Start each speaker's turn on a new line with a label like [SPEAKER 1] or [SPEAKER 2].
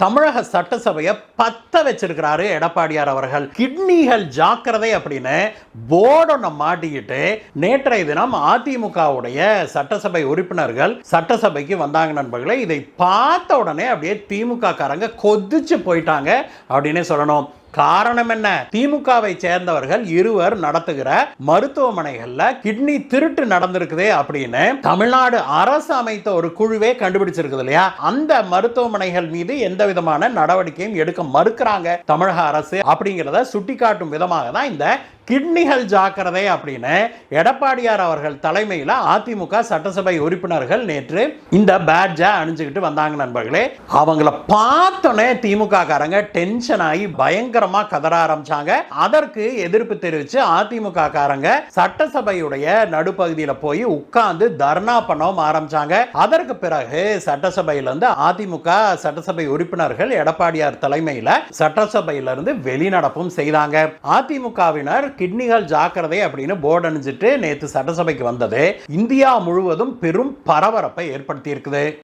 [SPEAKER 1] தமிழக சட்டசபையை பத்த வச்சிருக்கிறாரு எடப்பாடியார் அவர்கள். கிட்னிகள் ஜாக்கிரதை அப்படின்னு போர்டொன்ன மாட்டிக்கிட்டு நேற்றைய தினம் அதிமுகவுடைய சட்டசபை உறுப்பினர்கள் சட்டசபைக்கு வந்தாங்க நண்பர்களே. இதை பார்த்த உடனே அப்படியே திமுக காரங்க கொதிச்சு போயிட்டாங்க அப்படின்னே சொல்லணும். காரணம் என்ன? திமுகவை சேர்ந்தவர்கள் இருவர் நடத்துகிற மருத்துவமனைகள்ல கிட்னி திருட்டு நடந்திருக்குதே அப்படின்னு தமிழ்நாடு அரசு அமைத்த ஒரு குழுவே கண்டுபிடிச்சிருக்குது இல்லையா? அந்த மருத்துவமனைகள் மீது எந்த விதமான நடவடிக்கையும் எடுக்க மறுக்கிறாங்க தமிழக அரசு அப்படிங்கிறத சுட்டிக்காட்டும் விதமாக தான் இந்த கிட்னிகள் ஜாக்கிரதை அப்படின்னு எடப்பாடியார் அவர்கள் தலைமையில் அதிமுக சட்டசபை உறுப்பினர்கள் நேற்று இந்த பேட்ஜை அணிஞ்சுக்கிட்டு வந்தாங்க நண்பர்களே. அவங்கள பார்த்தோன்னே திமுக காரங்க டென்ஷன் ஆகி பயங்கரமா கதற ஆரம்பிச்சாங்க. அதற்கு எதிர்ப்பு தெரிவித்து அதிமுக காரங்க சட்டசபையுடைய நடுப்பகுதியில் போய் உட்கார்ந்து தர்ணா பண்ணவும் ஆரம்பிச்சாங்க. அதற்கு பிறகு சட்டசபையிலிருந்து அதிமுக சட்டசபை உறுப்பினர்கள் எடப்பாடியார் தலைமையில் சட்டசபையிலிருந்து வெளிநடப்பும் செய்தாங்க. அதிமுகவினர் கிட்னிகள் ஜாக்கிரதை அப்படின்னு போர்டு அணிஞ்சிட்டு நேற்று சட்டசபைக்கு வந்தது இந்தியா முழுவதும் பெரும் பரபரப்பை ஏற்படுத்தி இருக்குது.